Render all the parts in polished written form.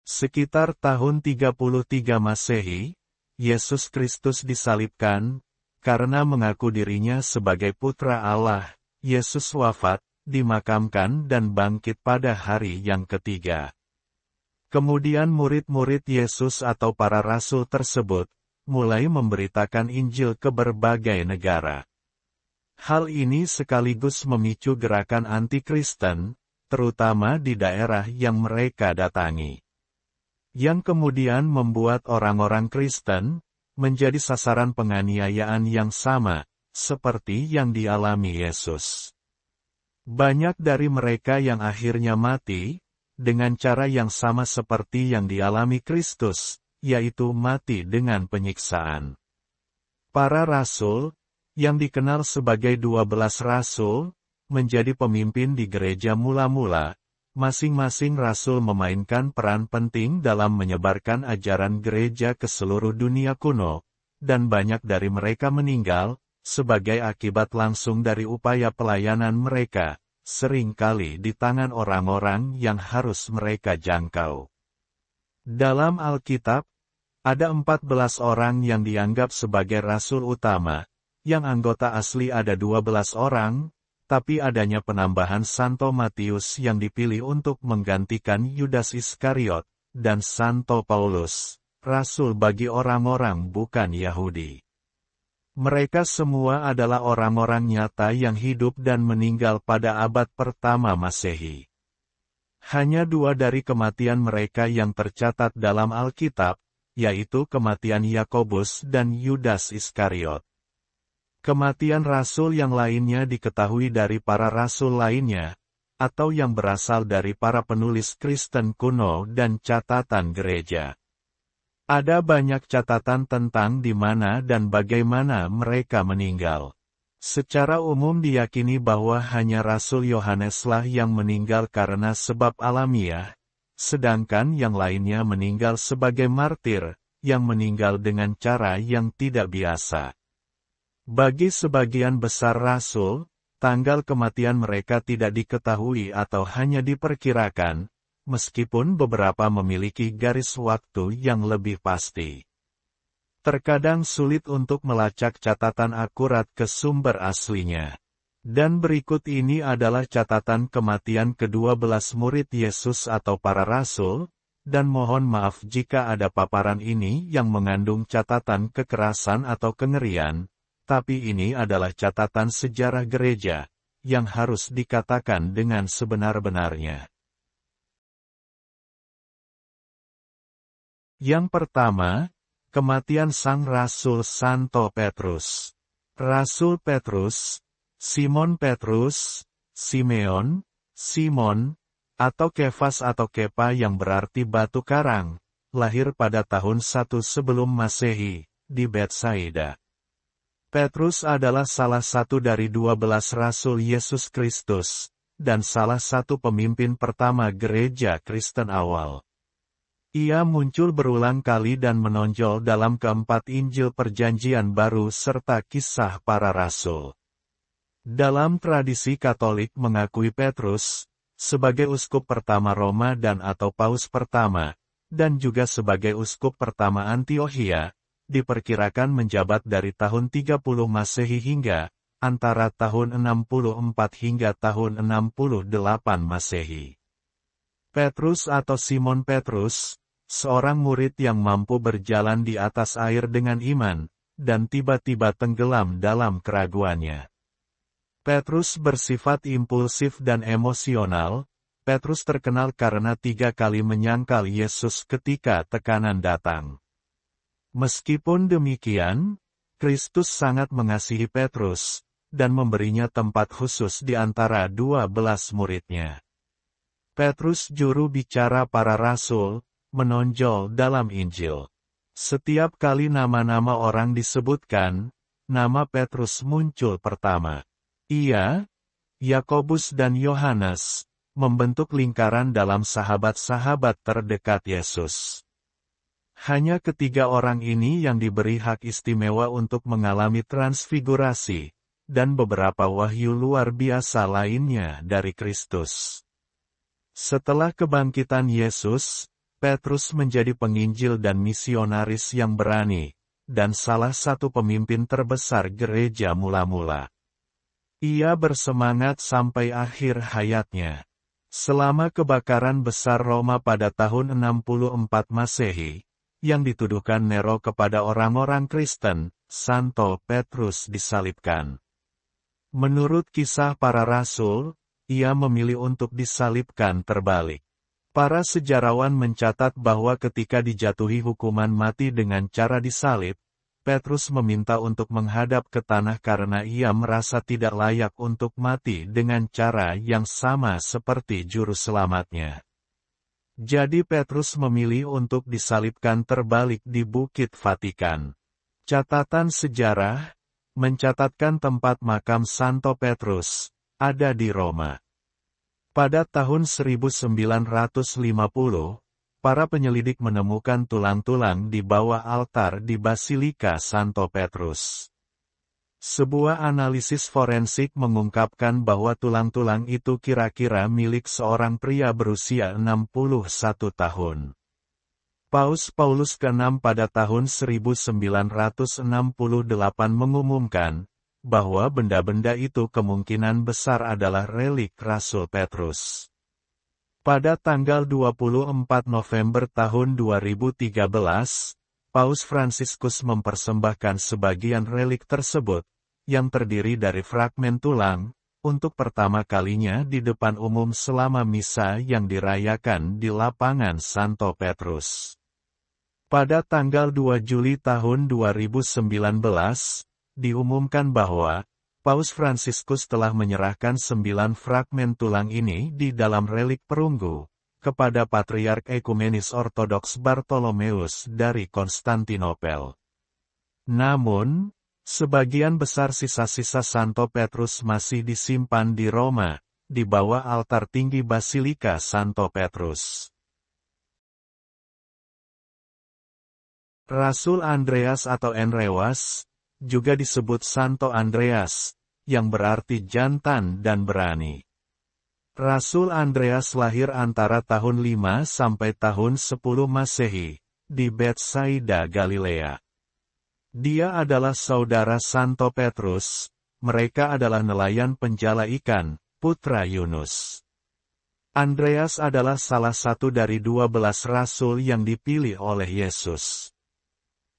Sekitar tahun 33 Masehi, Yesus Kristus disalibkan, karena mengaku dirinya sebagai putra Allah. Yesus wafat, dimakamkan dan bangkit pada hari yang ketiga. Kemudian murid-murid Yesus atau para rasul tersebut, mulai memberitakan Injil ke berbagai negara. Hal ini sekaligus memicu gerakan anti-Kristen, terutama di daerah yang mereka datangi. Yang kemudian membuat orang-orang Kristen, menjadi sasaran penganiayaan yang sama, seperti yang dialami Yesus. Banyak dari mereka yang akhirnya mati, dengan cara yang sama seperti yang dialami Kristus, yaitu mati dengan penyiksaan. Para rasul, yang dikenal sebagai 12 rasul, menjadi pemimpin di gereja mula-mula. Masing-masing rasul memainkan peran penting dalam menyebarkan ajaran gereja ke seluruh dunia kuno, dan banyak dari mereka meninggal, sebagai akibat langsung dari upaya pelayanan mereka, seringkali di tangan orang-orang yang harus mereka jangkau. Dalam Alkitab, ada 14 orang yang dianggap sebagai rasul utama, yang anggota asli ada 12 orang, tapi adanya penambahan Santo Matius yang dipilih untuk menggantikan Yudas Iskariot, dan Santo Paulus, rasul bagi orang-orang bukan Yahudi. Mereka semua adalah orang-orang nyata yang hidup dan meninggal pada abad pertama Masehi. Hanya 2 dari kematian mereka yang tercatat dalam Alkitab, yaitu kematian Yakobus dan Yudas Iskariot. Kematian rasul yang lainnya diketahui dari para rasul lainnya, atau yang berasal dari para penulis Kristen kuno dan catatan gereja. Ada banyak catatan tentang di mana dan bagaimana mereka meninggal. Secara umum diyakini bahwa hanya Rasul Yohaneslah yang meninggal karena sebab alamiah, sedangkan yang lainnya meninggal sebagai martir, yang meninggal dengan cara yang tidak biasa. Bagi sebagian besar rasul, tanggal kematian mereka tidak diketahui atau hanya diperkirakan, meskipun beberapa memiliki garis waktu yang lebih pasti. Terkadang sulit untuk melacak catatan akurat ke sumber aslinya. Dan berikut ini adalah catatan kematian ke-12 murid Yesus atau para rasul, dan mohon maaf jika ada paparan ini yang mengandung catatan kekerasan atau kengerian, tapi ini adalah catatan sejarah gereja, yang harus dikatakan dengan sebenar-benarnya. Yang pertama, kematian Sang Rasul Santo Petrus. Rasul Petrus, Simon Petrus, Simeon, Simon, atau Kefas atau Kepa yang berarti batu karang, lahir pada tahun 1 sebelum Masehi, di Betsaida. Petrus adalah salah satu dari 12 rasul Yesus Kristus, dan salah satu pemimpin pertama gereja Kristen awal. Ia muncul berulang kali dan menonjol dalam keempat Injil Perjanjian Baru serta kisah para rasul. Dalam tradisi Katolik mengakui Petrus sebagai uskup pertama Roma dan atau Paus pertama, dan juga sebagai uskup pertama Antiokhia, diperkirakan menjabat dari tahun 30 Masehi hingga antara tahun 64 hingga tahun 68 Masehi. Petrus atau Simon Petrus, seorang murid yang mampu berjalan di atas air dengan iman, dan tiba-tiba tenggelam dalam keraguannya. Petrus bersifat impulsif dan emosional. Petrus terkenal karena 3 kali menyangkal Yesus ketika tekanan datang. Meskipun demikian, Kristus sangat mengasihi Petrus, dan memberinya tempat khusus di antara 12 muridnya. Petrus juru bicara para rasul, menonjol dalam Injil. Setiap kali nama-nama orang disebutkan, nama Petrus muncul pertama. Ia, Yakobus dan Yohanes, membentuk lingkaran dalam sahabat-sahabat terdekat Yesus. Hanya ketiga orang ini yang diberi hak istimewa untuk mengalami transfigurasi, dan beberapa wahyu luar biasa lainnya dari Kristus. Setelah kebangkitan Yesus, Petrus menjadi penginjil dan misionaris yang berani, dan salah satu pemimpin terbesar gereja mula-mula. Ia bersemangat sampai akhir hayatnya. Selama kebakaran besar Roma pada tahun 64 Masehi, yang dituduhkan Nero kepada orang-orang Kristen, Santo Petrus disalibkan. Menurut kisah para rasul, ia memilih untuk disalibkan terbalik. Para sejarawan mencatat bahwa ketika dijatuhi hukuman mati dengan cara disalib, Petrus meminta untuk menghadap ke tanah karena ia merasa tidak layak untuk mati dengan cara yang sama seperti juru selamatnya. Jadi Petrus memilih untuk disalibkan terbalik di Bukit Vatikan. Catatan sejarah mencatatkan tempat makam Santo Petrus ada di Roma. Pada tahun 1950, para penyelidik menemukan tulang-tulang di bawah altar di Basilika Santo Petrus. Sebuah analisis forensik mengungkapkan bahwa tulang-tulang itu kira-kira milik seorang pria berusia 61 tahun. Paus Paulus ke-6 pada tahun 1968 mengumumkan bahwa benda-benda itu kemungkinan besar adalah relik Rasul Petrus. Pada tanggal 24 November tahun 2013, Paus Fransiskus mempersembahkan sebagian relik tersebut, yang terdiri dari fragmen tulang, untuk pertama kalinya di depan umum selama misa yang dirayakan di lapangan Santo Petrus. Pada tanggal 2 Juli tahun 2019, diumumkan bahwa Paus Fransiskus telah menyerahkan 9 fragmen tulang ini di dalam relik perunggu, kepada Patriark Ekumenis Ortodoks Bartolomeus dari Konstantinopel. Namun, sebagian besar sisa-sisa Santo Petrus masih disimpan di Roma, di bawah altar tinggi Basilika Santo Petrus. Rasul Andreas atau Andreas, juga disebut Santo Andreas, yang berarti jantan dan berani. Rasul Andreas lahir antara tahun 5 sampai tahun 10 Masehi, di Betsaida, Galilea. Dia adalah saudara Santo Petrus, mereka adalah nelayan penjala ikan, putra Yunus. Andreas adalah salah satu dari 12 rasul yang dipilih oleh Yesus.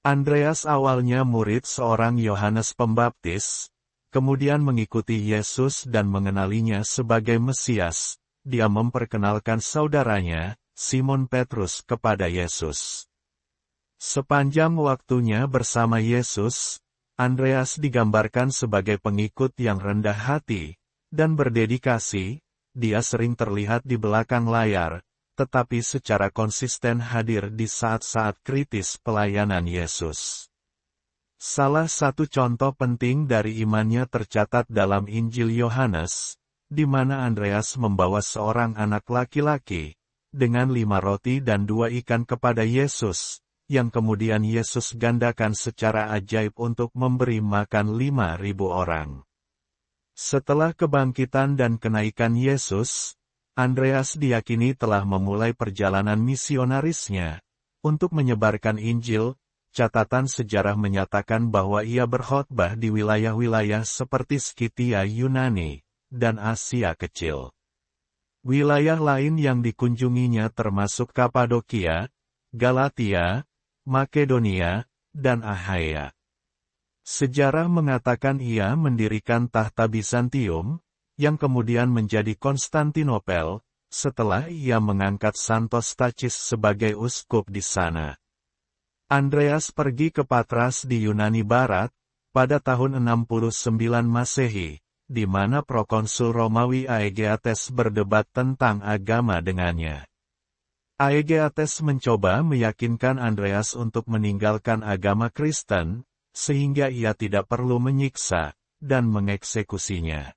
Andreas awalnya murid seorang Yohanes Pembaptis, kemudian mengikuti Yesus dan mengenalinya sebagai Mesias. Dia memperkenalkan saudaranya, Simon Petrus, kepada Yesus. Sepanjang waktunya bersama Yesus, Andreas digambarkan sebagai pengikut yang rendah hati dan berdedikasi. Dia sering terlihat di belakang layar, tetapi secara konsisten hadir di saat-saat kritis pelayanan Yesus. Salah satu contoh penting dari imannya tercatat dalam Injil Yohanes, di mana Andreas membawa seorang anak laki-laki, dengan 5 roti dan 2 ikan kepada Yesus, yang kemudian Yesus gandakan secara ajaib untuk memberi makan 5.000 orang. Setelah kebangkitan dan kenaikan Yesus, Andreas diyakini telah memulai perjalanan misionarisnya, untuk menyebarkan Injil. Catatan sejarah menyatakan bahwa ia berkhotbah di wilayah-wilayah seperti Skythia Yunani, dan Asia Kecil. Wilayah lain yang dikunjunginya termasuk Kapadokia, Galatia, Makedonia, dan Achaia. Sejarah mengatakan ia mendirikan tahta Bizantium, yang kemudian menjadi Konstantinopel, setelah ia mengangkat Santos Stachys sebagai uskup di sana. Andreas pergi ke Patras di Yunani Barat, pada tahun 69 Masehi, di mana prokonsul Romawi Aegeates berdebat tentang agama dengannya. Aegeates mencoba meyakinkan Andreas untuk meninggalkan agama Kristen, sehingga ia tidak perlu menyiksa dan mengeksekusinya.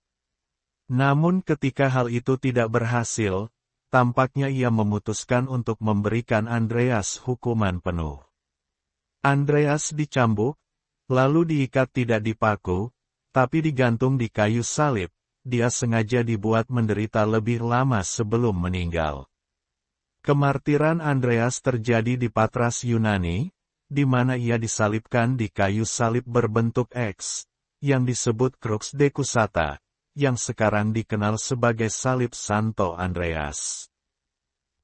Namun ketika hal itu tidak berhasil, tampaknya ia memutuskan untuk memberikan Andreas hukuman penuh. Andreas dicambuk, lalu diikat tidak dipaku, tapi digantung di kayu salib. Dia sengaja dibuat menderita lebih lama sebelum meninggal. Kemartiran Andreas terjadi di Patras Yunani, di mana ia disalibkan di kayu salib berbentuk X, yang disebut Crux Decusata, yang sekarang dikenal sebagai salib Santo Andreas.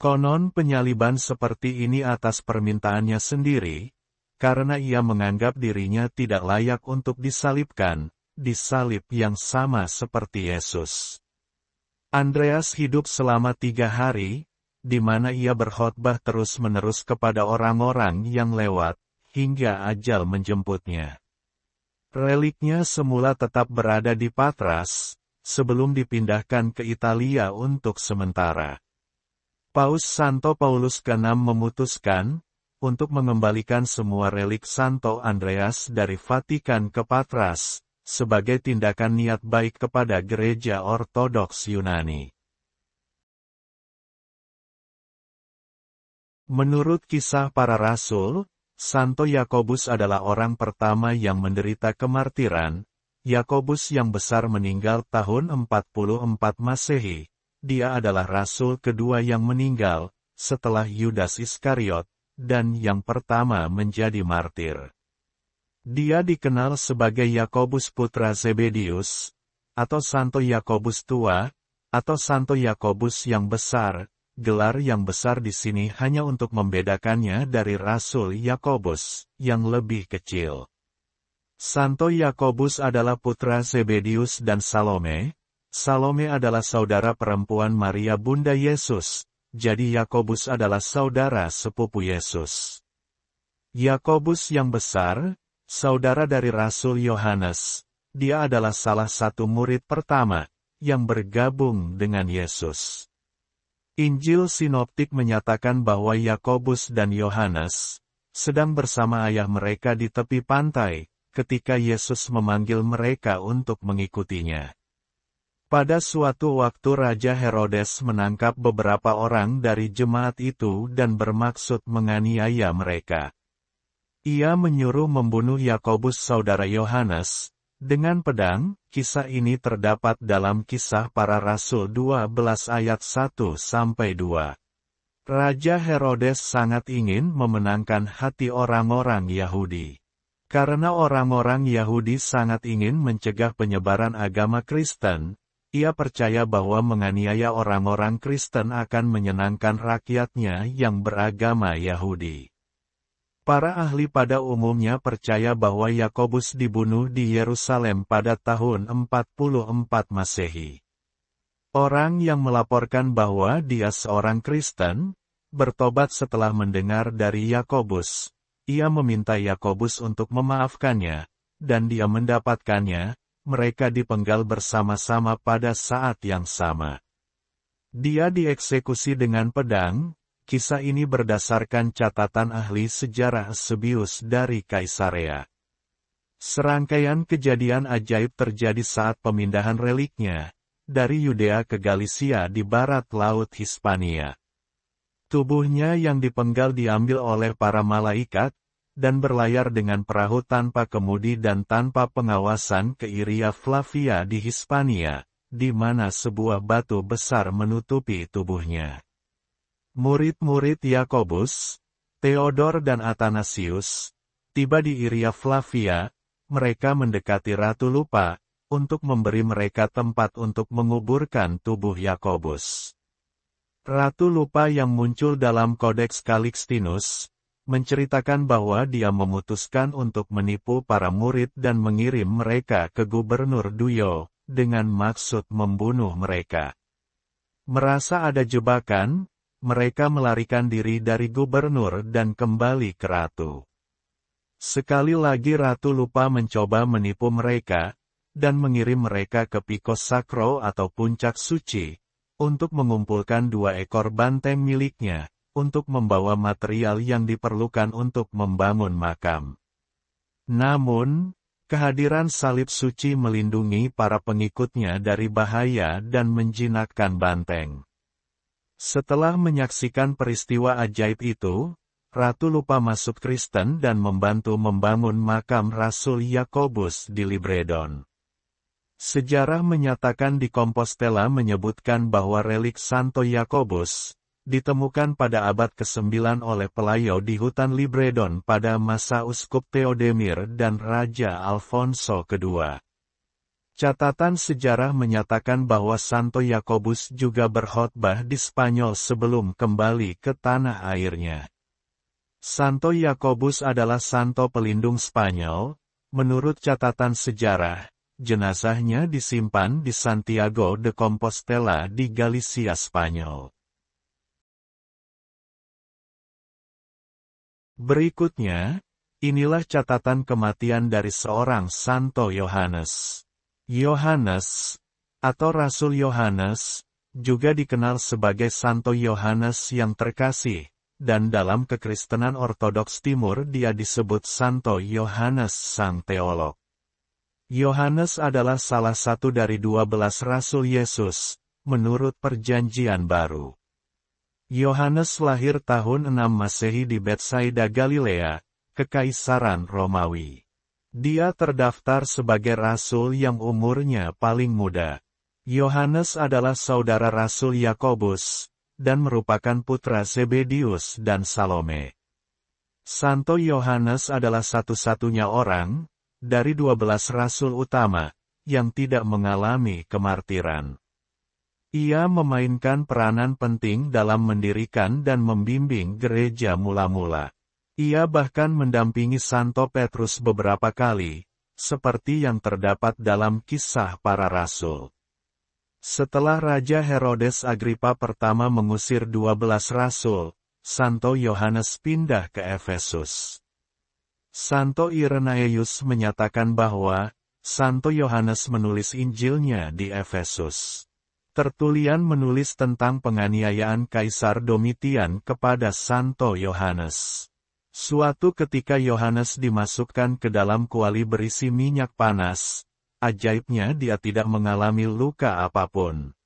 Konon penyaliban seperti ini atas permintaannya sendiri, karena ia menganggap dirinya tidak layak untuk disalibkan, di salib yang sama seperti Yesus. Andreas hidup selama 3 hari, di mana ia berkhotbah terus-menerus kepada orang-orang yang lewat, hingga ajal menjemputnya. Reliknya semula tetap berada di Patras, sebelum dipindahkan ke Italia untuk sementara. Paus Santo Paulus ke-6 memutuskan, untuk mengembalikan semua relik Santo Andreas dari Vatikan ke Patras, sebagai tindakan niat baik kepada Gereja Ortodoks Yunani. Menurut Kisah Para Rasul, Santo Yakobus adalah orang pertama yang menderita kemartiran. Yakobus yang besar meninggal tahun 44 Masehi. Dia adalah rasul kedua yang meninggal, setelah Yudas Iskariot, dan yang pertama menjadi martir. Dia dikenal sebagai Yakobus putra Zebedius, atau Santo Yakobus tua, atau Santo Yakobus yang besar. Gelar yang besar di sini hanya untuk membedakannya dari Rasul Yakobus, yang lebih kecil. Santo Yakobus adalah putra Zebedius dan Salome. Salome adalah saudara perempuan Maria Bunda Yesus, jadi Yakobus adalah saudara sepupu Yesus. Yakobus yang besar, saudara dari Rasul Yohanes, dia adalah salah satu murid pertama, yang bergabung dengan Yesus. Injil Sinoptik menyatakan bahwa Yakobus dan Yohanes sedang bersama ayah mereka di tepi pantai, ketika Yesus memanggil mereka untuk mengikutinya. Pada suatu waktu Raja Herodes menangkap beberapa orang dari jemaat itu dan bermaksud menganiaya mereka. Ia menyuruh membunuh Yakobus saudara Yohanes dengan pedang. Kisah ini terdapat dalam Kisah Para Rasul 12 ayat 1-2. Raja Herodes sangat ingin memenangkan hati orang-orang Yahudi. Karena orang-orang Yahudi sangat ingin mencegah penyebaran agama Kristen, ia percaya bahwa menganiaya orang-orang Kristen akan menyenangkan rakyatnya yang beragama Yahudi. Para ahli pada umumnya percaya bahwa Yakobus dibunuh di Yerusalem pada tahun 44 Masehi. Orang yang melaporkan bahwa dia seorang Kristen, bertobat setelah mendengar dari Yakobus. Ia meminta Yakobus untuk memaafkannya, dan dia mendapatkannya. Mereka dipenggal bersama-sama pada saat yang sama. Dia dieksekusi dengan pedang. Kisah ini berdasarkan catatan ahli sejarah Eusebius dari Kaisarea. Serangkaian kejadian ajaib terjadi saat pemindahan reliknya, dari Yudea ke Galisia di barat laut Hispania. Tubuhnya yang dipenggal diambil oleh para malaikat, dan berlayar dengan perahu tanpa kemudi dan tanpa pengawasan ke Iria Flavia di Hispania, di mana sebuah batu besar menutupi tubuhnya. Murid-murid Yakobus, Theodor dan Athanasius, tiba di Iria Flavia. Mereka mendekati Ratu Lupa, untuk memberi mereka tempat untuk menguburkan tubuh Yakobus. Ratu Lupa yang muncul dalam Kodeks Calixtinus, menceritakan bahwa dia memutuskan untuk menipu para murid dan mengirim mereka ke Gubernur Duyo, dengan maksud membunuh mereka. Merasa ada jebakan, mereka melarikan diri dari gubernur dan kembali ke ratu. Sekali lagi Ratu Lupa mencoba menipu mereka, dan mengirim mereka ke Picos Sacro atau puncak suci, untuk mengumpulkan 2 ekor banteng miliknya, untuk membawa material yang diperlukan untuk membangun makam. Namun, kehadiran salib suci melindungi para pengikutnya dari bahaya dan menjinakkan banteng. Setelah menyaksikan peristiwa ajaib itu, Ratu Lupa masuk Kristen dan membantu membangun makam Rasul Yakobus di Libredon. Sejarah menyatakan di Compostela menyebutkan bahwa relik Santo Yakobus, ditemukan pada abad ke-9 oleh Pelayo di hutan Libredon pada masa Uskup Theodemir dan Raja Alfonso II. Catatan sejarah menyatakan bahwa Santo Yakobus juga berkhotbah di Spanyol sebelum kembali ke tanah airnya. Santo Yakobus adalah santo pelindung Spanyol. Menurut catatan sejarah, jenazahnya disimpan di Santiago de Compostela di Galicia, Spanyol. Berikutnya, inilah catatan kematian dari seorang Santo Yohanes. Yohanes, atau Rasul Yohanes, juga dikenal sebagai Santo Yohanes yang terkasih, dan dalam kekristenan Ortodoks Timur dia disebut Santo Yohanes Sang Teolog. Yohanes adalah salah satu dari 12 Rasul Yesus, menurut Perjanjian Baru. Yohanes lahir tahun 6 Masehi di Betsaida, Galilea, Kekaisaran Romawi. Dia terdaftar sebagai rasul yang umurnya paling muda. Yohanes adalah saudara Rasul Yakobus, dan merupakan putra Zebedius dan Salome. Santo Yohanes adalah satu-satunya orang, dari 12 rasul utama, yang tidak mengalami kemartiran. Ia memainkan peranan penting dalam mendirikan dan membimbing gereja mula-mula. Ia bahkan mendampingi Santo Petrus beberapa kali, seperti yang terdapat dalam Kisah Para Rasul. Setelah Raja Herodes Agripa pertama mengusir 12 rasul, Santo Yohanes pindah ke Efesus. Santo Irenaeus menyatakan bahwa Santo Yohanes menulis Injilnya di Efesus. Tertulian menulis tentang penganiayaan Kaisar Domitian kepada Santo Yohanes. Suatu ketika Yohanes dimasukkan ke dalam kuali berisi minyak panas, ajaibnya dia tidak mengalami luka apapun.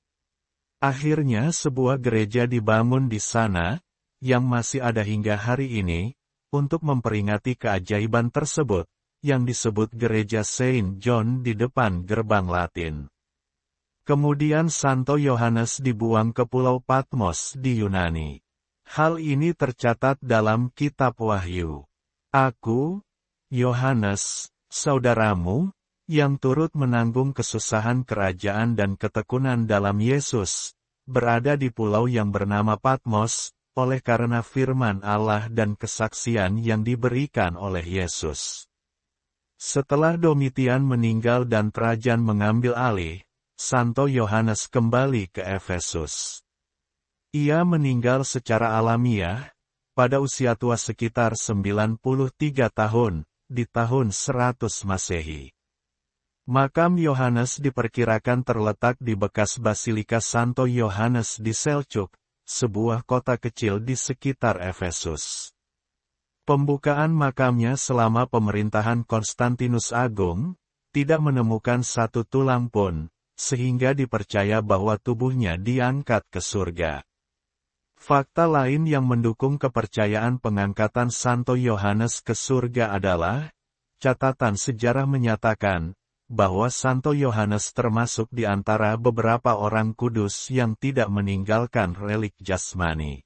Akhirnya sebuah gereja dibangun di sana, yang masih ada hingga hari ini, untuk memperingati keajaiban tersebut, yang disebut Gereja Saint John di depan Gerbang Latin. Kemudian Santo Yohanes dibuang ke Pulau Patmos di Yunani. Hal ini tercatat dalam Kitab Wahyu. Aku, Yohanes, saudaramu, yang turut menanggung kesusahan kerajaan dan ketekunan dalam Yesus, berada di pulau yang bernama Patmos, oleh karena firman Allah dan kesaksian yang diberikan oleh Yesus. Setelah Domitian meninggal dan Trajan mengambil alih, Santo Yohanes kembali ke Efesus. Ia meninggal secara alamiah, pada usia tua sekitar 93 tahun, di tahun 100 Masehi. Makam Yohanes diperkirakan terletak di bekas Basilika Santo Yohanes di Selçuk, sebuah kota kecil di sekitar Efesus. Pembukaan makamnya selama pemerintahan Konstantinus Agung, tidak menemukan satu tulang pun, sehingga dipercaya bahwa tubuhnya diangkat ke surga. Fakta lain yang mendukung kepercayaan pengangkatan Santo Yohanes ke surga adalah, catatan sejarah menyatakan, bahwa Santo Yohanes termasuk di antara beberapa orang kudus yang tidak meninggalkan relik jasmani.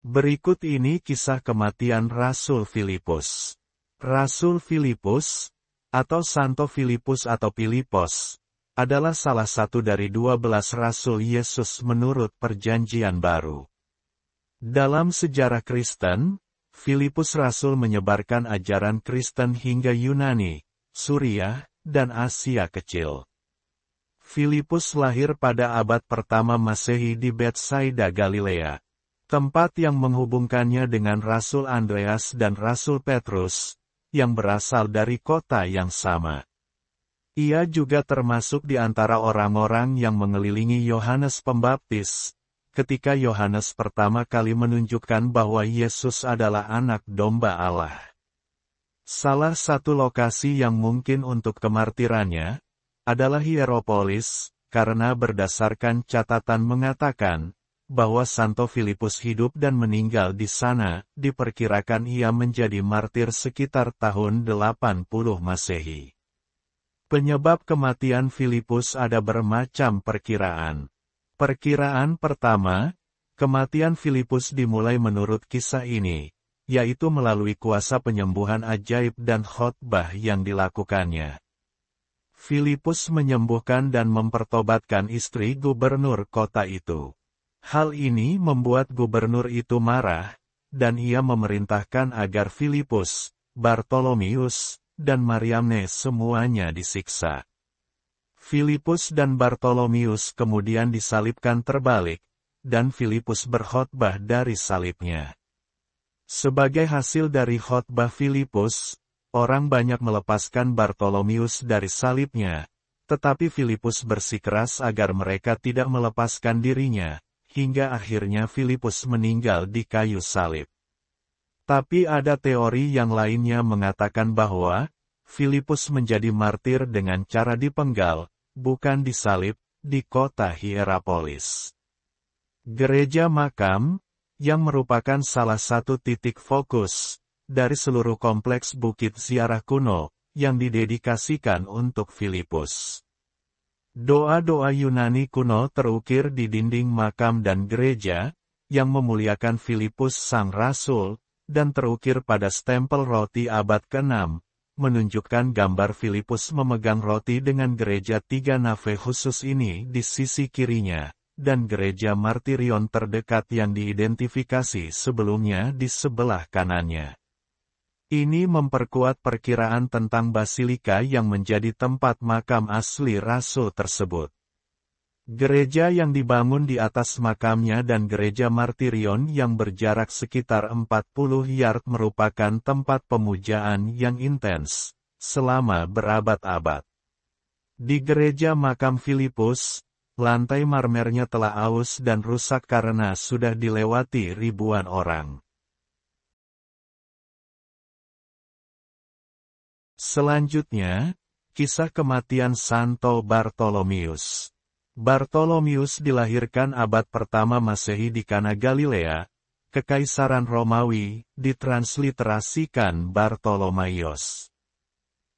Berikut ini kisah kematian Rasul Filipus. Rasul Filipus, atau Santo Filipus atau Pilipos, adalah salah satu dari 12 Rasul Yesus menurut Perjanjian Baru. Dalam sejarah Kristen, Filipus Rasul menyebarkan ajaran Kristen hingga Yunani, Suriah, dan Asia Kecil. Filipus lahir pada abad pertama Masehi di Betsaida, Galilea, tempat yang menghubungkannya dengan Rasul Andreas dan Rasul Petrus, yang berasal dari kota yang sama. Ia juga termasuk di antara orang-orang yang mengelilingi Yohanes Pembaptis, ketika Yohanes pertama kali menunjukkan bahwa Yesus adalah anak domba Allah. Salah satu lokasi yang mungkin untuk kemartirannya, adalah Hieropolis, karena berdasarkan catatan mengatakan, bahwa Santo Filipus hidup dan meninggal di sana, diperkirakan ia menjadi martir sekitar tahun 80 Masehi. Penyebab kematian Filipus ada bermacam perkiraan. Perkiraan pertama, kematian Filipus dimulai menurut kisah ini, yaitu melalui kuasa penyembuhan ajaib dan khotbah yang dilakukannya. Filipus menyembuhkan dan mempertobatkan istri gubernur kota itu. Hal ini membuat gubernur itu marah, dan ia memerintahkan agar Filipus, Bartolomius, dan Mariamne semuanya disiksa. Filipus dan Bartolomius kemudian disalibkan terbalik, dan Filipus berkhotbah dari salibnya. Sebagai hasil dari khotbah Filipus, orang banyak melepaskan Bartolomius dari salibnya, tetapi Filipus bersikeras agar mereka tidak melepaskan dirinya, hingga akhirnya Filipus meninggal di kayu salib. Tapi ada teori yang lainnya mengatakan bahwa Filipus menjadi martir dengan cara dipenggal, bukan disalib, di kota Hierapolis. Gereja makam, yang merupakan salah satu titik fokus dari seluruh kompleks bukit ziarah kuno, yang didedikasikan untuk Filipus. Doa-doa Yunani kuno terukir di dinding makam dan gereja, yang memuliakan Filipus sang rasul, dan terukir pada stempel roti abad ke-6, menunjukkan gambar Filipus memegang roti dengan gereja tiga nave khusus ini di sisi kirinya, dan gereja martirion terdekat yang diidentifikasi sebelumnya di sebelah kanannya. Ini memperkuat perkiraan tentang basilika yang menjadi tempat makam asli rasul tersebut. Gereja yang dibangun di atas makamnya dan gereja martirion yang berjarak sekitar 40 yard merupakan tempat pemujaan yang intens, selama berabad-abad. Di gereja makam Filipus, lantai marmernya telah aus dan rusak karena sudah dilewati ribuan orang. Selanjutnya, kisah kematian Santo Bartolomius. Bartolomius dilahirkan abad pertama Masehi di Kana Galilea, Kekaisaran Romawi, ditransliterasikan Bartolomaios.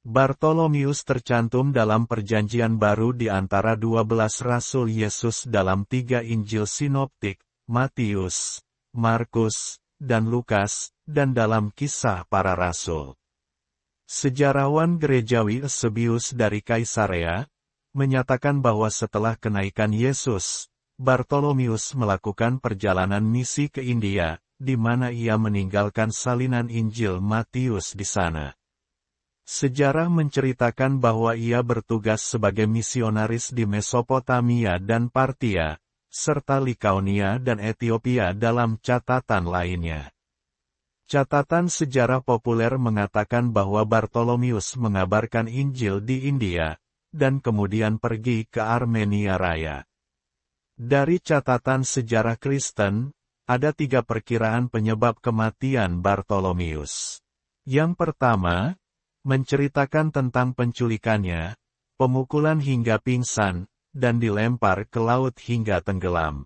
Bartolomius tercantum dalam perjanjian baru di antara 12 Rasul Yesus dalam 3 Injil Sinoptik, Matius, Markus, dan Lukas, dan dalam Kisah Para Rasul. Sejarawan gerejawi Eusebius dari Kaisarea, menyatakan bahwa setelah kenaikan Yesus, Bartolomius melakukan perjalanan misi ke India, di mana ia meninggalkan salinan Injil Matius di sana. Sejarah menceritakan bahwa ia bertugas sebagai misionaris di Mesopotamia dan Partia, serta Likaonia dan Etiopia dalam catatan lainnya. Catatan sejarah populer mengatakan bahwa Bartolomius mengabarkan Injil di India, dan kemudian pergi ke Armenia Raya. Dari catatan sejarah Kristen, ada 3 perkiraan penyebab kematian Bartolomius. Yang pertama, menceritakan tentang penculikannya, pemukulan hingga pingsan, dan dilempar ke laut hingga tenggelam.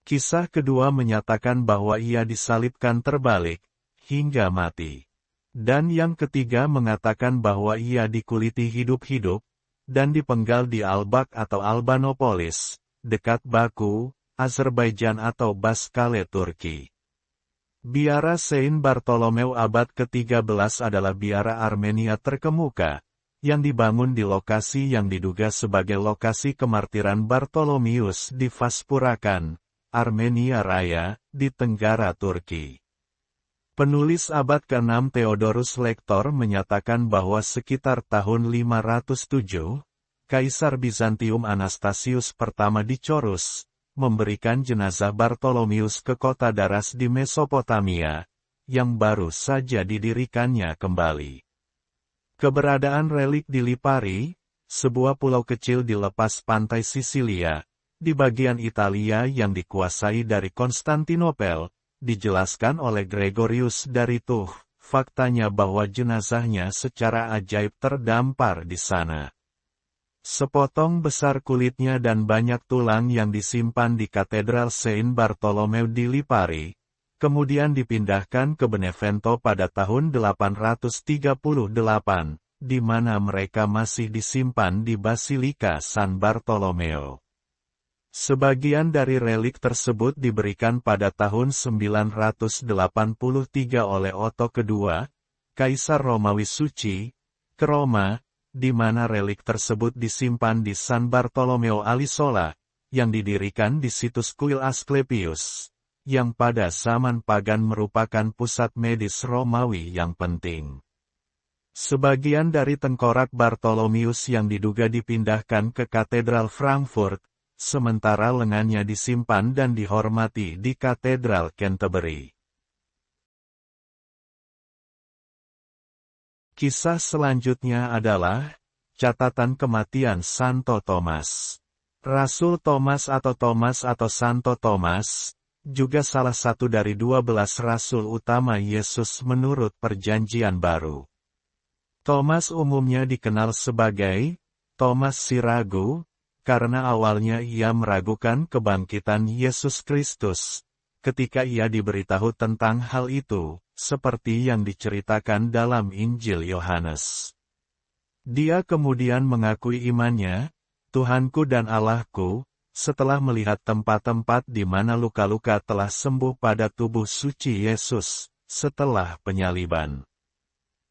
Kisah kedua menyatakan bahwa ia disalibkan terbalik, hingga mati. Dan yang ketiga mengatakan bahwa ia dikuliti hidup-hidup, dan dipenggal di Albak atau Albanopolis, dekat Baku, Azerbaijan atau Baskale Turki. Biara Saint Bartolomeu abad ke-13 adalah biara Armenia terkemuka, yang dibangun di lokasi yang diduga sebagai lokasi kemartiran Bartolomius di Vaspurakan, Armenia Raya, di Tenggara Turki. Penulis abad ke-6 Theodorus Lector menyatakan bahwa sekitar tahun 507, Kaisar Bizantium Anastasius pertama di Corus, memberikan jenazah Bartolomius ke kota Daras di Mesopotamia, yang baru saja didirikannya kembali. Keberadaan relik di Lipari, sebuah pulau kecil di lepas pantai Sisilia, di bagian Italia yang dikuasai dari Konstantinopel, dijelaskan oleh Gregorius dari Tuh, faktanya bahwa jenazahnya secara ajaib terdampar di sana. Sepotong besar kulitnya dan banyak tulang yang disimpan di Katedral Saint Bartolomeu di Lipari, kemudian dipindahkan ke Benevento pada tahun 838, di mana mereka masih disimpan di Basilika San Bartolomeo. Sebagian dari relik tersebut diberikan pada tahun 983 oleh Otto II, Kaisar Romawi Suci, ke Roma, di mana relik tersebut disimpan di San Bartolomeo Alisola, yang didirikan di situs kuil Asklepios, yang pada zaman pagan merupakan pusat medis Romawi yang penting. Sebagian dari tengkorak Bartolomius yang diduga dipindahkan ke Katedral Frankfurt, sementara lengannya disimpan dan dihormati di Katedral Canterbury. Kisah selanjutnya adalah catatan kematian Santo Thomas. Rasul Thomas atau Santo Thomas, juga salah satu dari 12 rasul utama Yesus menurut Perjanjian Baru. Thomas umumnya dikenal sebagai Thomas si ragu, karena awalnya ia meragukan kebangkitan Yesus Kristus. Ketika ia diberitahu tentang hal itu, seperti yang diceritakan dalam Injil Yohanes. Dia kemudian mengakui imannya, Tuhanku dan Allahku, setelah melihat tempat-tempat di mana luka-luka telah sembuh pada tubuh suci Yesus, setelah penyaliban.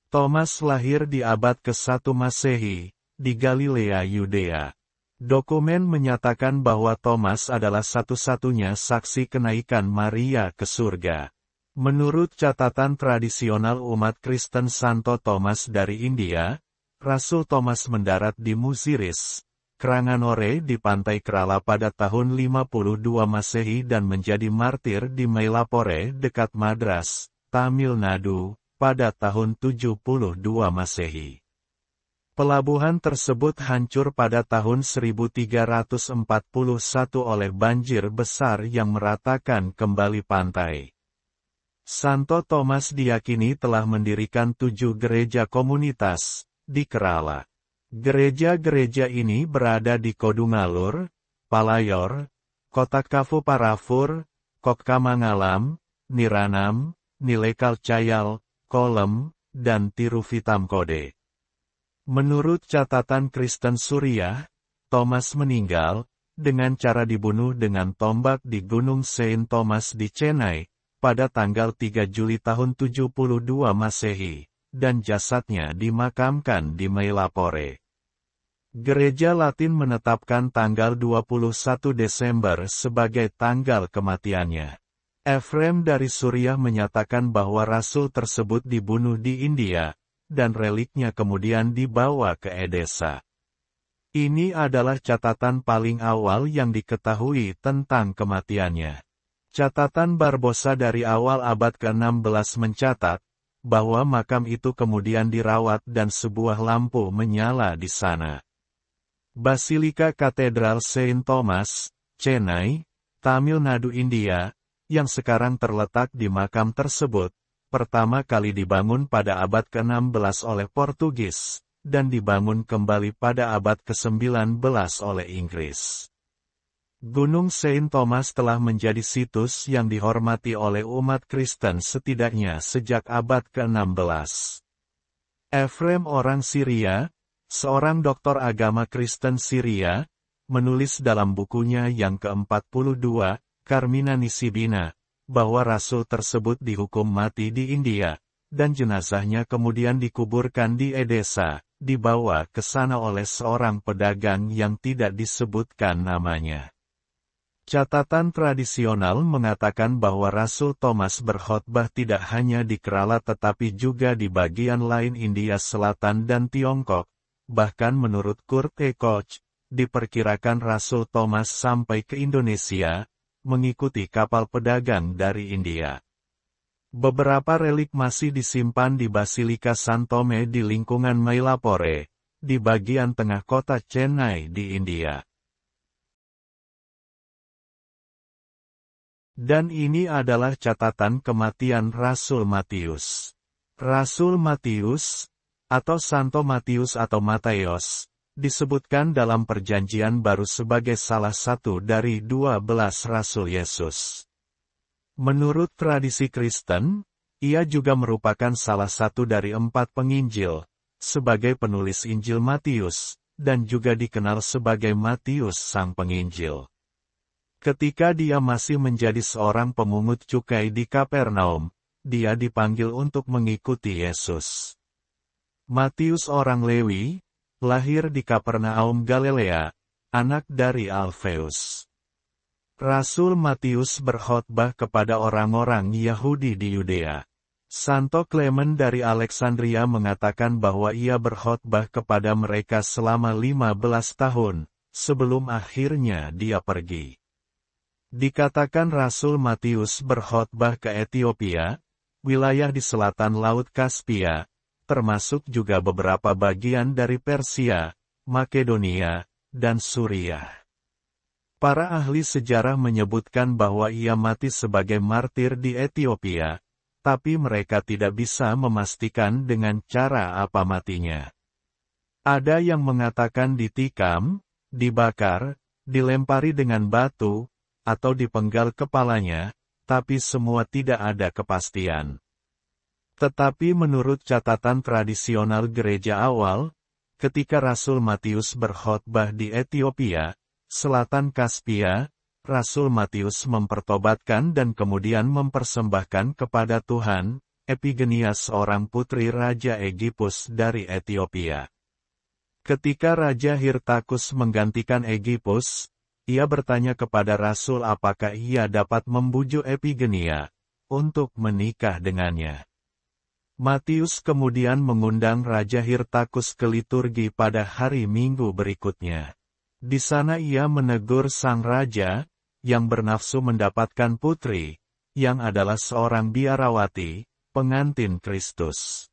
Thomas lahir di abad ke-1 Masehi, di Galilea Yudea. Dokumen menyatakan bahwa Thomas adalah satu-satunya saksi kenaikan Maria ke surga. Menurut catatan tradisional umat Kristen Santo Thomas dari India, Rasul Thomas mendarat di Muziris, Kranganore di Pantai Kerala pada tahun 52 Masehi dan menjadi martir di Mylapore dekat Madras, Tamil Nadu, pada tahun 72 Masehi. Pelabuhan tersebut hancur pada tahun 1341 oleh banjir besar yang meratakan kembali pantai. Santo Thomas diyakini telah mendirikan 7 gereja komunitas di Kerala. Gereja-gereja ini berada di Kodungalur, Palayor, Kotakafu Parafur, Kokkamangalam, Niranam, Nilekal Cayal, Kolem, dan Tiruvitamkode. Menurut catatan Kristen Suriah, Thomas meninggal, dengan cara dibunuh dengan tombak di Gunung Saint Thomas di Chennai, pada tanggal 3 Juli tahun 72 Masehi, dan jasadnya dimakamkan di Mylapore. Gereja Latin menetapkan tanggal 21 Desember sebagai tanggal kematiannya. Efrem dari Suriah menyatakan bahwa rasul tersebut dibunuh di India, dan reliknya kemudian dibawa ke Edessa. Ini adalah catatan paling awal yang diketahui tentang kematiannya. Catatan Barbosa dari awal abad ke-16 mencatat, bahwa makam itu kemudian dirawat dan sebuah lampu menyala di sana. Basilika Katedral Saint Thomas, Chennai, Tamil Nadu India, yang sekarang terletak di makam tersebut, pertama kali dibangun pada abad ke-16 oleh Portugis, dan dibangun kembali pada abad ke-19 oleh Inggris. Gunung Saint Thomas telah menjadi situs yang dihormati oleh umat Kristen setidaknya sejak abad ke-16. Efrem orang Syria, seorang doktor agama Kristen Syria, menulis dalam bukunya yang ke-42, Carmina Nisibina, bahwa rasul tersebut dihukum mati di India, dan jenazahnya kemudian dikuburkan di Edessa, dibawa ke sana oleh seorang pedagang yang tidak disebutkan namanya. Catatan tradisional mengatakan bahwa Rasul Thomas berkhotbah tidak hanya di Kerala tetapi juga di bagian lain India Selatan dan Tiongkok. Bahkan menurut Kurt E. Koch, diperkirakan Rasul Thomas sampai ke Indonesia, mengikuti kapal pedagang dari India. Beberapa relik masih disimpan di Basilika San Tome di lingkungan Mylapore, di bagian tengah kota Chennai di India. Dan ini adalah catatan kematian Rasul Matius. Rasul Matius, atau Santo Matius atau Mataios, disebutkan dalam Perjanjian Baru sebagai salah satu dari 12 Rasul Yesus. Menurut tradisi Kristen, ia juga merupakan salah satu dari 4 penginjil, sebagai penulis Injil Matius, dan juga dikenal sebagai Matius Sang Penginjil. Ketika dia masih menjadi seorang pemungut cukai di Kapernaum, dia dipanggil untuk mengikuti Yesus. Matius orang Lewi, lahir di Kapernaum Galilea, anak dari Alfeus. Rasul Matius berkhotbah kepada orang-orang Yahudi di Yudea. Santo Clement dari Alexandria mengatakan bahwa ia berkhotbah kepada mereka selama 15 tahun, sebelum akhirnya dia pergi. Dikatakan Rasul Matius berkhotbah ke Etiopia, wilayah di selatan Laut Kaspia, termasuk juga beberapa bagian dari Persia, Makedonia, dan Suriah. Para ahli sejarah menyebutkan bahwa ia mati sebagai martir di Etiopia, tapi mereka tidak bisa memastikan dengan cara apa matinya. Ada yang mengatakan ditikam, dibakar, dilempari dengan batu, atau dipenggal kepalanya, tapi semua tidak ada kepastian. Tetapi menurut catatan tradisional gereja awal, ketika Rasul Matius berkhotbah di Etiopia, selatan Kaspia, Rasul Matius mempertobatkan dan kemudian mempersembahkan kepada Tuhan, Epigenia seorang putri Raja Egipus dari Etiopia. Ketika Raja Hirtakus menggantikan Egipus, ia bertanya kepada Rasul apakah ia dapat membujuk Epigenia untuk menikah dengannya. Matius kemudian mengundang Raja Hirtakus ke liturgi pada hari Minggu berikutnya. Di sana ia menegur sang raja, yang bernafsu mendapatkan putri, yang adalah seorang biarawati, pengantin Kristus.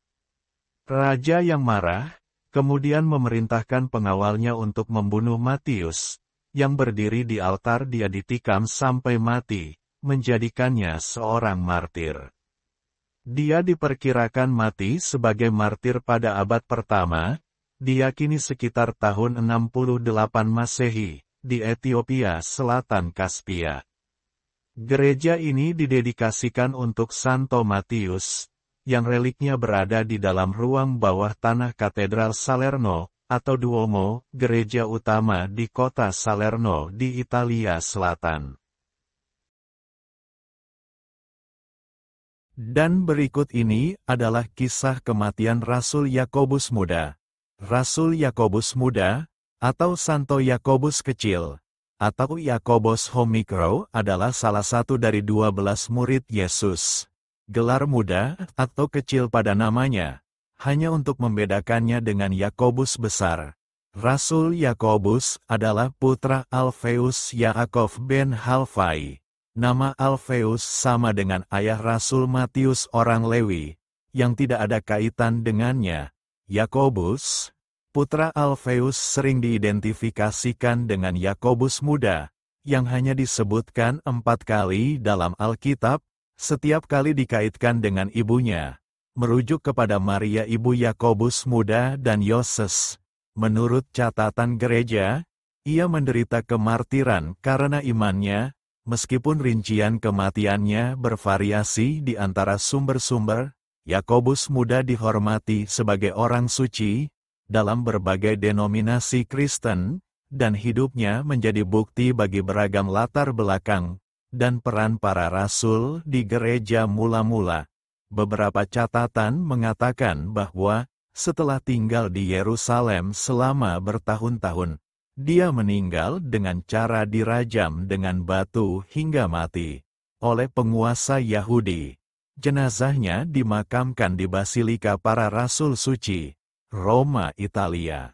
Raja yang marah, kemudian memerintahkan pengawalnya untuk membunuh Matius, yang berdiri di altar. Dia ditikam sampai mati, menjadikannya seorang martir. Dia diperkirakan mati sebagai martir pada abad pertama, diyakini sekitar tahun 68 Masehi, di Etiopia selatan Kaspia. Gereja ini didedikasikan untuk Santo Matius, yang reliknya berada di dalam ruang bawah tanah Katedral Salerno, atau Duomo, gereja utama di kota Salerno di Italia Selatan. Dan berikut ini adalah kisah kematian Rasul Yakobus Muda. Rasul Yakobus Muda, atau Santo Yakobus Kecil, atau Yakobus Homikro adalah salah satu dari 12 murid Yesus. Gelar muda atau kecil pada namanya, hanya untuk membedakannya dengan Yakobus besar. Rasul Yakobus adalah putra Alfeus Yaakov ben Halfai. Nama Alfeus sama dengan ayah Rasul Matius orang Lewi, yang tidak ada kaitan dengannya. Yakobus, putra Alfeus sering diidentifikasikan dengan Yakobus muda, yang hanya disebutkan 4 kali dalam Alkitab, setiap kali dikaitkan dengan ibunya, merujuk kepada Maria ibu Yakobus muda dan Yoses. Menurut catatan gereja, ia menderita kemartiran karena imannya, meskipun rincian kematiannya bervariasi di antara sumber-sumber. Yakobus muda dihormati sebagai orang suci dalam berbagai denominasi Kristen, dan hidupnya menjadi bukti bagi beragam latar belakang dan peran para rasul di gereja mula-mula. Beberapa catatan mengatakan bahwa setelah tinggal di Yerusalem selama bertahun-tahun, dia meninggal dengan cara dirajam dengan batu hingga mati oleh penguasa Yahudi. Jenazahnya dimakamkan di Basilika Para Rasul Suci, Roma, Italia.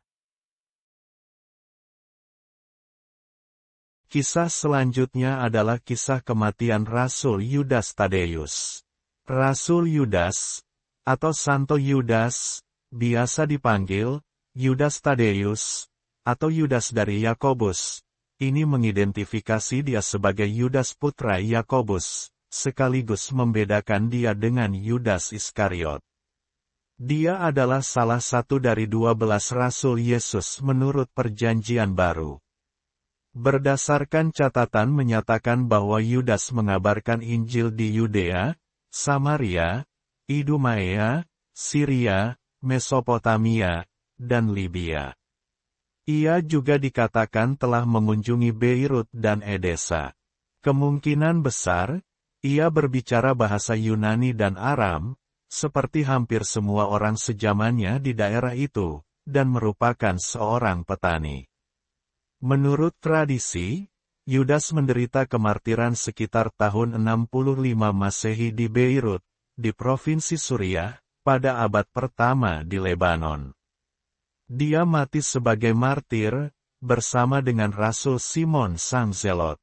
Kisah selanjutnya adalah kisah kematian Rasul Yudas Tadeus. Rasul Yudas, atau Santo Yudas, biasa dipanggil Yudas Tadeus, atau Yudas dari Yakobus. Ini mengidentifikasi dia sebagai Yudas putra Yakobus, sekaligus membedakan dia dengan Yudas Iskariot. Dia adalah salah satu dari 12 Rasul Yesus menurut Perjanjian Baru. Berdasarkan catatan menyatakan bahwa Yudas mengabarkan Injil di Yudea, Samaria, Idumea, Syria, Mesopotamia, dan Libya. Ia juga dikatakan telah mengunjungi Beirut dan Edessa. Kemungkinan besar, ia berbicara bahasa Yunani dan Aram, seperti hampir semua orang sejamannya di daerah itu, dan merupakan seorang petani. Menurut tradisi, Yudas menderita kemartiran sekitar tahun 65 Masehi di Beirut, di Provinsi Suriah, pada abad pertama di Lebanon. Dia mati sebagai martir, bersama dengan Rasul Simon Sang Zelot.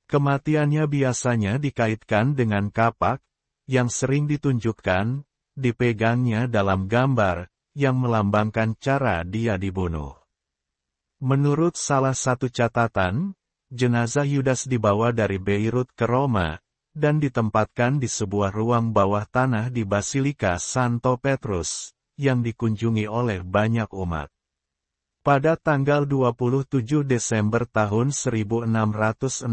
Kematiannya biasanya dikaitkan dengan kapak, yang sering ditunjukkan, dipegangnya dalam gambar, yang melambangkan cara dia dibunuh. Menurut salah satu catatan, jenazah Yudas dibawa dari Beirut ke Roma, dan ditempatkan di sebuah ruang bawah tanah di Basilika Santo Petrus, yang dikunjungi oleh banyak umat. Pada tanggal 27 Desember tahun 1665,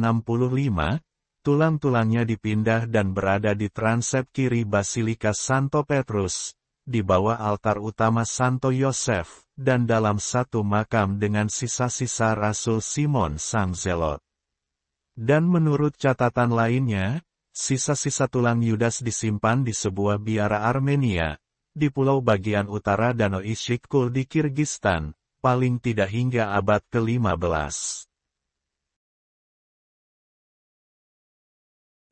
tulang-tulangnya dipindah dan berada di transept kiri Basilika Santo Petrus, di bawah altar utama Santo Yosef, dan dalam satu makam dengan sisa-sisa Rasul Simon Sang Zelot. Dan menurut catatan lainnya, sisa-sisa tulang Yudas disimpan di sebuah biara Armenia, di pulau bagian utara Danau Isyik-Kul di Kirgistan, paling tidak hingga abad ke-15.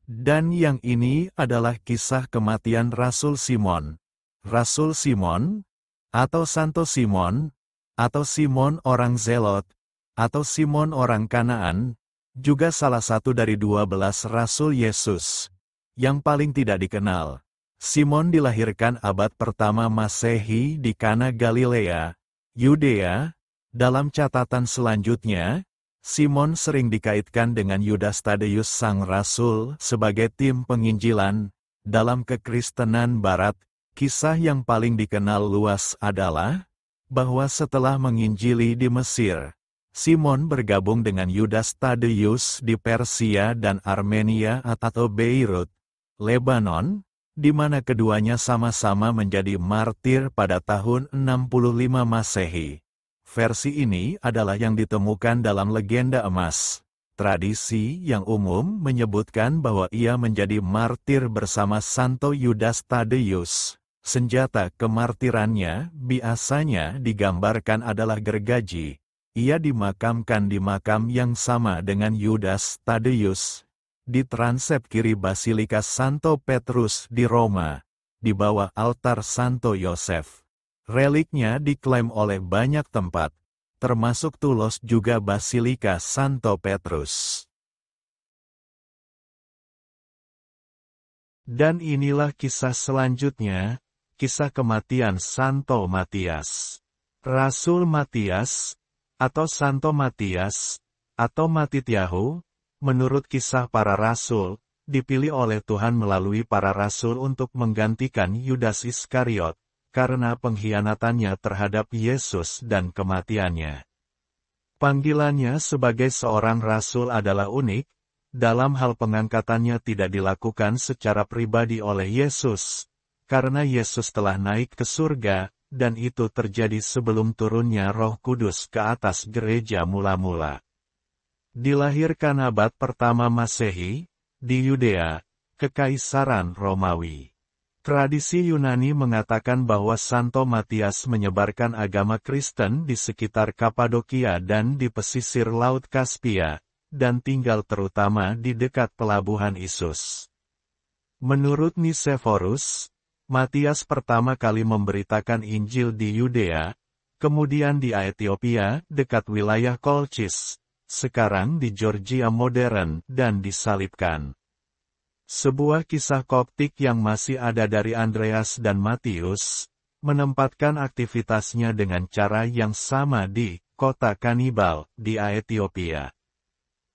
Dan yang ini adalah kisah kematian Rasul Simon. Rasul Simon, atau Santo Simon, atau Simon orang Zelot, atau Simon orang Kanaan, juga salah satu dari 12 Rasul Yesus, yang paling tidak dikenal. Simon dilahirkan abad pertama Masehi di Kana Galilea, Yudea. Dalam catatan selanjutnya, Simon sering dikaitkan dengan Yudas Tadeus sang Rasul sebagai tim penginjilan. Dalam kekristenan Barat, kisah yang paling dikenal luas adalah bahwa setelah menginjili di Mesir, Simon bergabung dengan Yudas Tadeus di Persia dan Armenia atau Beirut, Lebanon, di mana keduanya sama-sama menjadi martir pada tahun 65 Masehi. Versi ini adalah yang ditemukan dalam legenda emas. Tradisi yang umum menyebutkan bahwa ia menjadi martir bersama Santo Yudas Tadeus. Senjata kemartirannya biasanya digambarkan adalah gergaji. Ia dimakamkan di makam yang sama dengan Yudas Tadeus, di transept kiri Basilika Santo Petrus di Roma, di bawah altar Santo Yosef. Reliknya diklaim oleh banyak tempat, termasuk Tulos juga Basilika Santo Petrus. Dan inilah kisah selanjutnya, kisah kematian Santo Matias. Rasul Matias, atau Santo Matias, atau Matityahu, menurut kisah para rasul, dipilih oleh Tuhan melalui para rasul untuk menggantikan Yudas Iskariot, karena pengkhianatannya terhadap Yesus dan kematiannya. Panggilannya sebagai seorang rasul adalah unik, dalam hal pengangkatannya tidak dilakukan secara pribadi oleh Yesus, karena Yesus telah naik ke surga, dan itu terjadi sebelum turunnya Roh Kudus ke atas gereja mula-mula. Dilahirkan abad pertama Masehi, di Yudea, Kekaisaran Romawi. Tradisi Yunani mengatakan bahwa Santo Matias menyebarkan agama Kristen di sekitar Kapadokia dan di pesisir Laut Kaspia, dan tinggal terutama di dekat pelabuhan Isus. Menurut Nicephorus, Matias pertama kali memberitakan Injil di Yudea, kemudian di Ethiopia dekat wilayah Kolchis, sekarang di Georgia modern, dan disalibkan. Sebuah kisah Koptik yang masih ada dari Andreas dan Matius, menempatkan aktivitasnya dengan cara yang sama di kota kanibal di Ethiopia.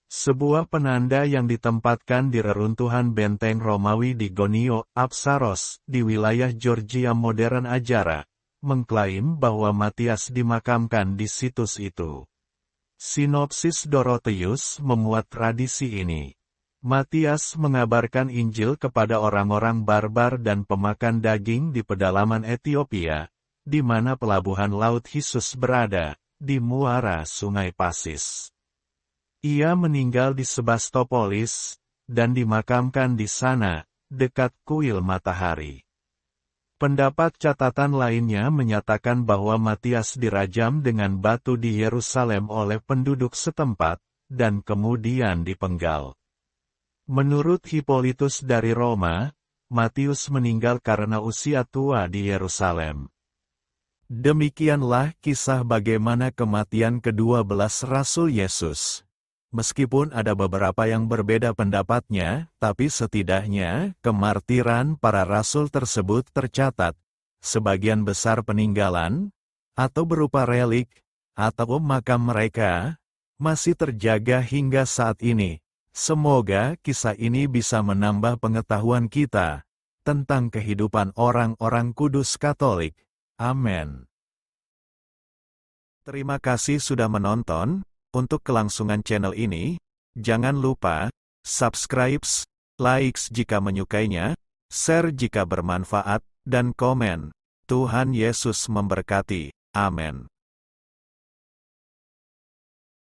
Sebuah penanda yang ditempatkan di reruntuhan benteng Romawi di Gonio, Apsaros, di wilayah Georgia modern Ajara, mengklaim bahwa Matias dimakamkan di situs itu. Sinopsis Dorotheus memuat tradisi ini. Matias mengabarkan Injil kepada orang-orang barbar dan pemakan daging di pedalaman Ethiopia, di mana pelabuhan Laut Hisus berada, di muara Sungai Pasis. Ia meninggal di Sebastopolis, dan dimakamkan di sana, dekat kuil matahari. Pendapat catatan lainnya menyatakan bahwa Matias dirajam dengan batu di Yerusalem oleh penduduk setempat, dan kemudian dipenggal. Menurut Hippolytus dari Roma, Matius meninggal karena usia tua di Yerusalem. Demikianlah kisah bagaimana kematian ke-12 Rasul Yesus. Meskipun ada beberapa yang berbeda pendapatnya, tapi setidaknya kemartiran para rasul tersebut tercatat. Sebagian besar peninggalan, atau berupa relik, atau makam mereka, masih terjaga hingga saat ini. Semoga kisah ini bisa menambah pengetahuan kita tentang kehidupan orang-orang kudus Katolik. Amin. Terima kasih sudah menonton. Untuk kelangsungan channel ini, jangan lupa subscribe, like jika menyukainya, share jika bermanfaat, dan komen. Tuhan Yesus memberkati. Amin.